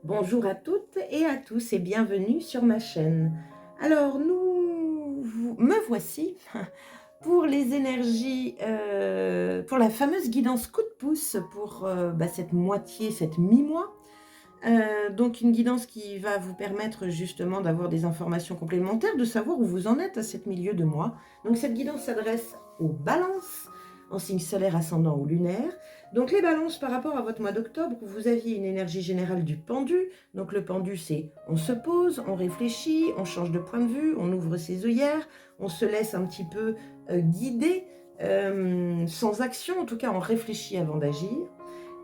Bonjour à toutes et à tous et bienvenue sur ma chaîne. Alors, me voici pour les énergies, pour la fameuse guidance coup de pouce pour cette moitié, cette mi-mois. Donc une guidance qui va vous permettre justement d'avoir des informations complémentaires, de savoir où vous en êtes à cette milieu de mois. Donc cette guidance s'adresse aux balances, en signe solaire, ascendant ou lunaire. Donc les balances par rapport à votre mois d'octobre, vous aviez une énergie générale du pendu. Donc le pendu, c'est on se pose, on réfléchit, on change de point de vue, on ouvre ses œillères, on se laisse un petit peu guider, sans action, en tout cas on réfléchit avant d'agir.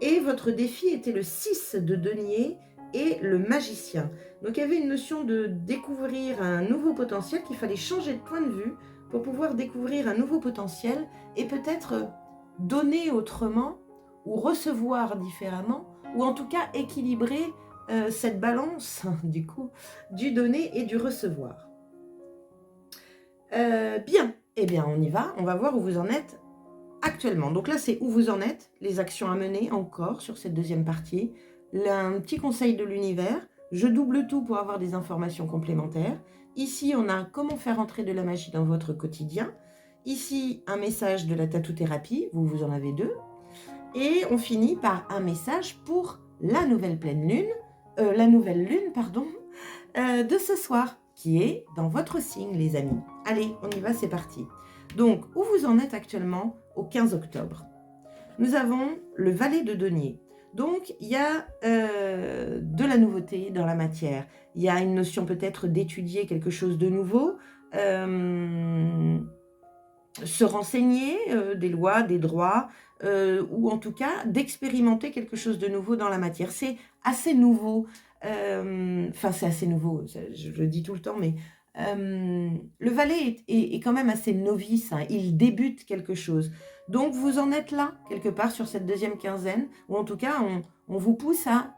Et votre défi était le 6 de denier et le magicien. Donc il y avait une notion de découvrir un nouveau potentiel, qu'il fallait changer de point de vue pour pouvoir découvrir un nouveau potentiel et peut-être donner autrement ou recevoir différemment, ou en tout cas équilibrer cette balance du coup du donner et du recevoir. Bien, eh bien on y va, on va voir où vous en êtes actuellement. Donc là, c'est où vous en êtes, les actions à mener encore sur cette deuxième partie. Là, un petit conseil de l'univers. Je double tout pour avoir des informations complémentaires. Ici, on a comment faire entrer de la magie dans votre quotidien. Ici, un message de la tatou-thérapie. Vous en avez deux. Et on finit par un message pour la nouvelle pleine lune, la nouvelle lune, pardon, de ce soir, qui est dans votre signe, les amis. Allez, on y va, c'est parti. Donc, où vous en êtes actuellement au 15 octobre? Nous avons le valet de denier. Donc, il y a de la nouveauté dans la matière. Il y a une notion peut-être d'étudier quelque chose de nouveau, se renseigner des lois, des droits, ou en tout cas d'expérimenter quelque chose de nouveau dans la matière. C'est assez nouveau. Enfin, c'est assez nouveau, je le dis tout le temps, mais le valet est quand même assez novice, hein, il débute quelque chose. Donc vous en êtes là, quelque part, sur cette deuxième quinzaine, ou en tout cas, on vous pousse à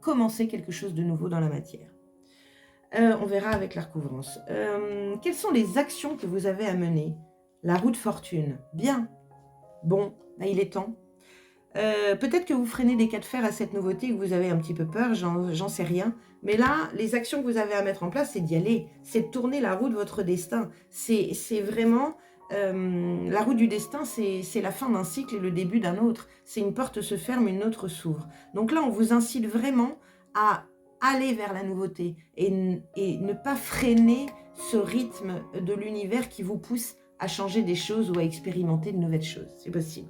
commencer quelque chose de nouveau dans la matière. On verra avec la recouvrance. Quelles sont les actions que vous avez à mener? La roue de fortune, bien. Bon, là, il est temps. Peut-être que vous freinez des cas de fer à cette nouveauté, que vous avez un petit peu peur, j'en sais rien. Mais là, les actions que vous avez à mettre en place, c'est d'y aller. C'est de tourner la roue de votre destin. C'est vraiment... la roue du destin, c'est la fin d'un cycle et le début d'un autre. C'est une porte se ferme, une autre s'ouvre. Donc là, on vous incite vraiment à aller vers la nouveauté et ne pas freiner ce rythme de l'univers qui vous pousse à changer des choses ou à expérimenter de nouvelles choses. C'est possible.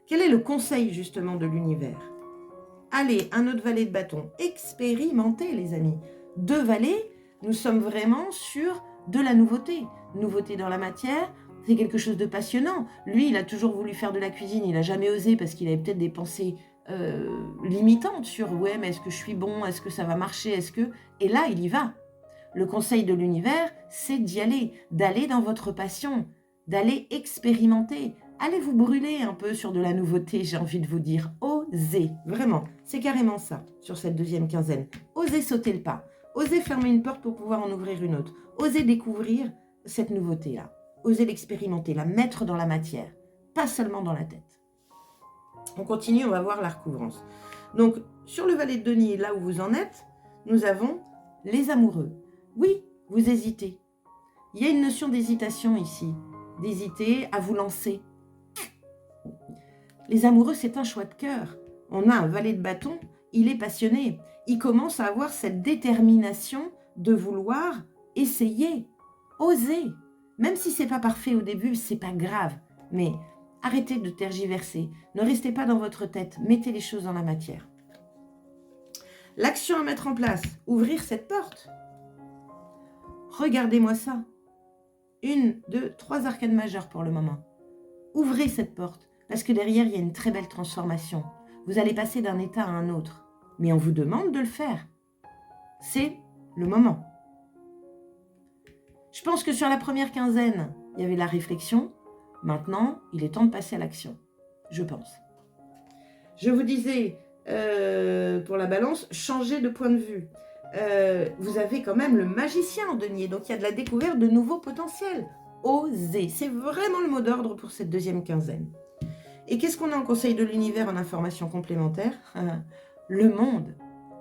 Quel est le conseil justement de l'univers? Allez, un autre valet de bâton. Expérimentez, les amis. Deux valets, nous sommes vraiment sur de la nouveauté. Nouveauté dans la matière, c'est quelque chose de passionnant. Lui, il a toujours voulu faire de la cuisine, il n'a jamais osé parce qu'il avait peut-être des pensées limitantes sur « ouais, mais est-ce que je suis bon? Est-ce que ça va marcher? Est-ce que… » Et là, il y va. Le conseil de l'univers, c'est d'y aller, d'aller dans votre passion, d'aller expérimenter. Allez vous brûler un peu sur de la nouveauté, j'ai envie de vous dire. Osez, vraiment, c'est carrément ça, sur cette deuxième quinzaine. Osez sauter le pas, osez fermer une porte pour pouvoir en ouvrir une autre. Osez découvrir cette nouveauté-là. Osez l'expérimenter, la mettre dans la matière, pas seulement dans la tête. On continue, on va voir la recouvrance. Donc, sur le valet de denier, là où vous en êtes, nous avons les amoureux. Oui, vous hésitez. Il y a une notion d'hésitation ici, d'hésiter à vous lancer. Les amoureux, c'est un choix de cœur. On a un valet de bâton, il est passionné. Il commence à avoir cette détermination de vouloir essayer, oser. Même si c'est pas parfait au début, c'est pas grave. Mais arrêtez de tergiverser. Ne restez pas dans votre tête. Mettez les choses dans la matière. L'action à mettre en place, ouvrir cette porte. Regardez-moi ça. 1, 2, 3 arcanes majeures pour le moment. Ouvrez cette porte. Parce que derrière, il y a une très belle transformation. Vous allez passer d'un état à un autre. Mais on vous demande de le faire. C'est le moment. Je pense que sur la première quinzaine, il y avait la réflexion. Maintenant, il est temps de passer à l'action. Je pense. Je vous disais, pour la balance, changer de point de vue. Vous avez quand même le magicien en denier. Donc, il y a de la découverte de nouveaux potentiels. Osez. C'est vraiment le mot d'ordre pour cette deuxième quinzaine. Et qu'est-ce qu'on a en conseil de l'univers en information complémentaire? Le monde.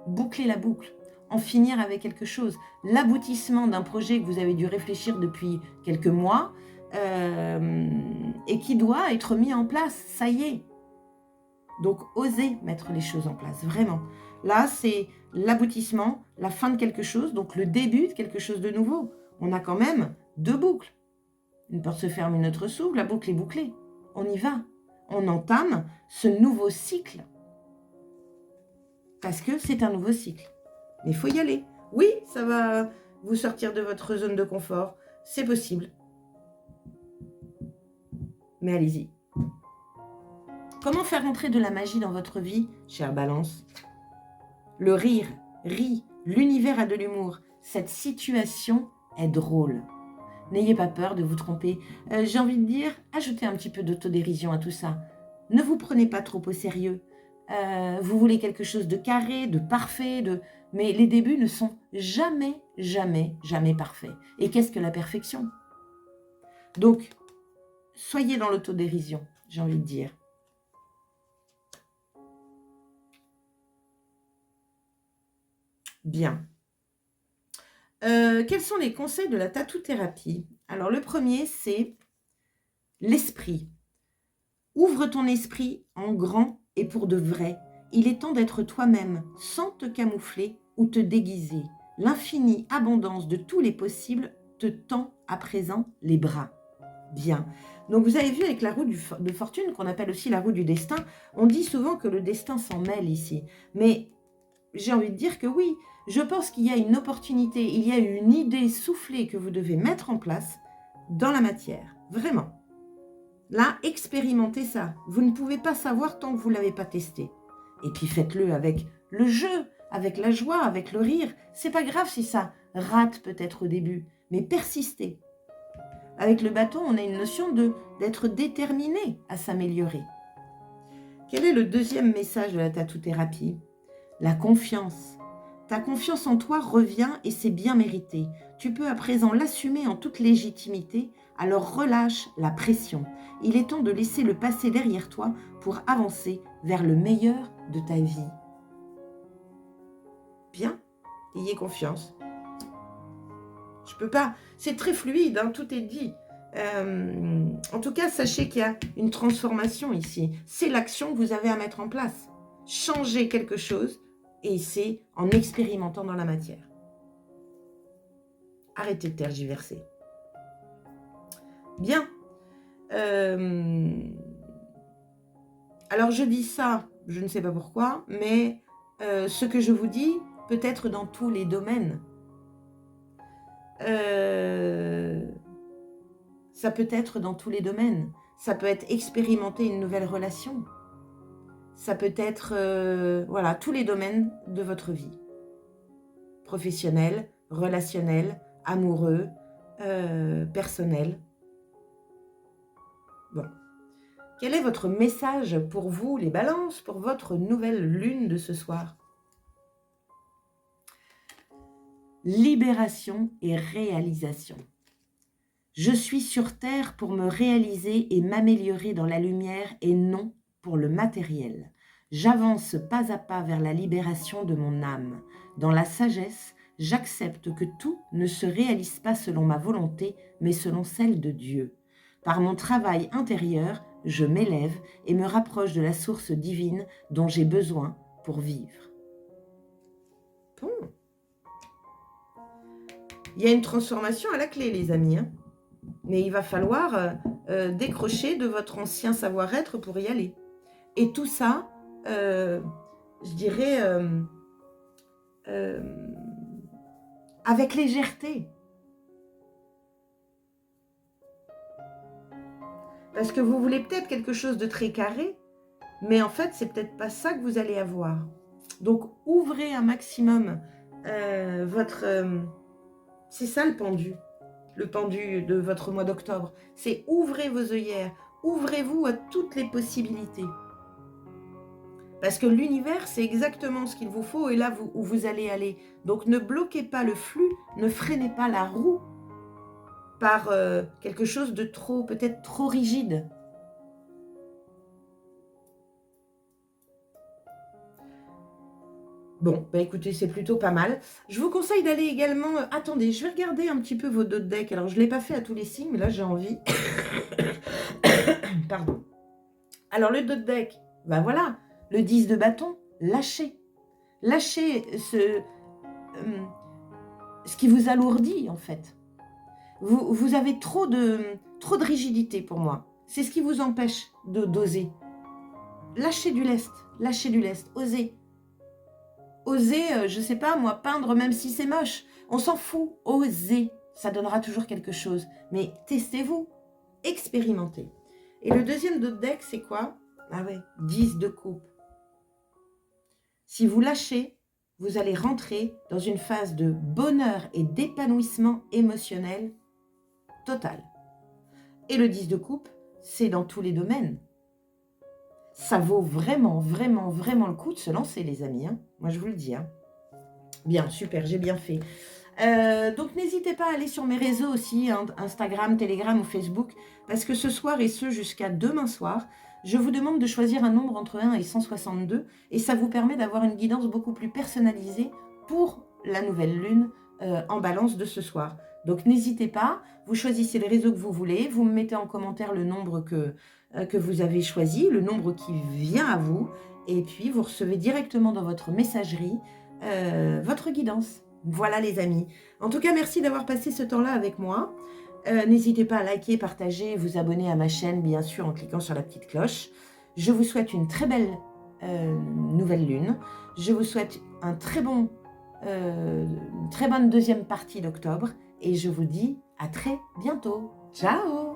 boucler la boucle, en finir avec quelque chose. L'aboutissement d'un projet que vous avez dû réfléchir depuis quelques mois et qui doit être mis en place, ça y est. Donc, osez mettre les choses en place, vraiment. Là, c'est l'aboutissement, la fin de quelque chose, donc le début de quelque chose de nouveau. On a quand même 2 boucles. Une porte se ferme, une autre s'ouvre, la boucle est bouclée. On y va. On entame ce nouveau cycle. Parce que c'est un nouveau cycle. Mais il faut y aller. Oui, ça va vous sortir de votre zone de confort. C'est possible. Mais allez-y. Comment faire entrer de la magie dans votre vie, chère Balance? Le rire, rit, l'univers a de l'humour. Cette situation est drôle. N'ayez pas peur de vous tromper. J'ai envie de dire, ajoutez un petit peu d'autodérision à tout ça. Ne vous prenez pas trop au sérieux. Vous voulez quelque chose de carré, de parfait, mais les débuts ne sont jamais, jamais, jamais parfaits. Et qu'est-ce que la perfection? Donc, soyez dans l'autodérision, j'ai envie de dire. Bien. Quels sont les conseils de la tatou-thérapie? Alors, le premier, c'est l'esprit. Ouvre ton esprit en grand et pour de vrai. Il est temps d'être toi-même, sans te camoufler ou te déguiser. L'infinie abondance de tous les possibles te tend à présent les bras. Bien. Donc, vous avez vu avec la roue de fortune, qu'on appelle aussi la roue du destin, on dit souvent que le destin s'en mêle ici. Mais j'ai envie de dire que oui, je pense qu'il y a une opportunité, il y a une idée soufflée que vous devez mettre en place dans la matière. Vraiment. Là, expérimentez ça. Vous ne pouvez pas savoir tant que vous ne l'avez pas testé. Et puis faites-le avec le jeu, avec la joie, avec le rire. C'est pas grave si ça rate peut-être au début, mais persistez. Avec le bâton, on a une notion d'être déterminé à s'améliorer. Quel est le deuxième message de la tatou-thérapie? La confiance. Ta confiance en toi revient et c'est bien mérité. Tu peux à présent l'assumer en toute légitimité, alors relâche la pression. Il est temps de laisser le passé derrière toi pour avancer vers le meilleur de ta vie. Bien, ayez confiance. Je peux pas, c'est très fluide, hein, tout est dit. En tout cas, sachez qu'il y a une transformation ici. C'est l'action que vous avez à mettre en place. Changer quelque chose, et c'est en expérimentant dans la matière. Arrêtez de tergiverser. Bien. Alors, je dis ça, je ne sais pas pourquoi, mais ce que je vous dis peut être dans tous les domaines. Ça peut être dans tous les domaines. Ça peut être expérimenter une nouvelle relation. Ça peut être, voilà, tous les domaines de votre vie. Professionnel, relationnel, amoureux, personnel. Bon. Quel est votre message pour vous, les balances, pour votre nouvelle lune de ce soir? Libération et réalisation. Je suis sur Terre pour me réaliser et m'améliorer dans la lumière et non pour le matériel. J'avance pas à pas vers la libération de mon âme. Dans la sagesse, j'accepte que tout ne se réalise pas selon ma volonté, mais selon celle de Dieu. Par mon travail intérieur, je m'élève et me rapproche de la source divine dont j'ai besoin pour vivre. Bon. Il y a une transformation à la clé, les amis, hein. Mais il va falloir décrocher de votre ancien savoir-être pour y aller. Et tout ça, je dirais, avec légèreté. Parce que vous voulez peut-être quelque chose de très carré, mais en fait, c'est peut-être pas ça que vous allez avoir. Donc, ouvrez un maximum votre... c'est ça le pendu de votre mois d'octobre. C'est ouvrez vos œillères, ouvrez-vous à toutes les possibilités. Parce que l'univers, c'est exactement ce qu'il vous faut et là où vous allez aller. Donc ne bloquez pas le flux, ne freinez pas la roue par quelque chose de trop, peut-être trop rigide. Bon, bah écoutez, c'est plutôt pas mal. Je vous conseille d'aller également... attendez, je vais regarder un petit peu vos deux decks. Alors, je ne l'ai pas fait à tous les signes, mais là, j'ai envie. Pardon. Alors, le deux deck, bah voilà, le 10 de bâton, lâchez. Lâchez ce qui vous alourdit, en fait. Vous avez trop de rigidité pour moi. C'est ce qui vous empêche d'oser. Lâchez du lest, osez. Osez, je sais pas moi, peindre même si c'est moche. On s'en fout, osez. Ça donnera toujours quelque chose. Mais testez-vous, expérimentez. Et le deuxième de deck, c'est quoi? Ah ouais, 10 de coupe. Si vous lâchez, vous allez rentrer dans une phase de bonheur et d'épanouissement émotionnel total. Et le 10 de coupe, c'est dans tous les domaines. Ça vaut vraiment, vraiment, vraiment le coup de se lancer, les amis. Hein. Moi, je vous le dis. Hein. Bien, super, j'ai bien fait. Donc, n'hésitez pas à aller sur mes réseaux aussi, hein, Instagram, Telegram ou Facebook, parce que ce soir et ce jusqu'à demain soir, je vous demande de choisir un nombre entre 1 et 162, et ça vous permet d'avoir une guidance beaucoup plus personnalisée pour la nouvelle lune en balance de ce soir. Donc, n'hésitez pas, vous choisissez le réseau que vous voulez, vous me mettez en commentaire le nombre que vous avez choisi, le nombre qui vient à vous, et puis vous recevez directement dans votre messagerie votre guidance. Voilà les amis. En tout cas, merci d'avoir passé ce temps-là avec moi. N'hésitez pas à liker, partager, vous abonner à ma chaîne, bien sûr, en cliquant sur la petite cloche. Je vous souhaite une très belle nouvelle lune. Je vous souhaite une très bonne deuxième partie d'octobre. Et je vous dis à très bientôt. Ciao!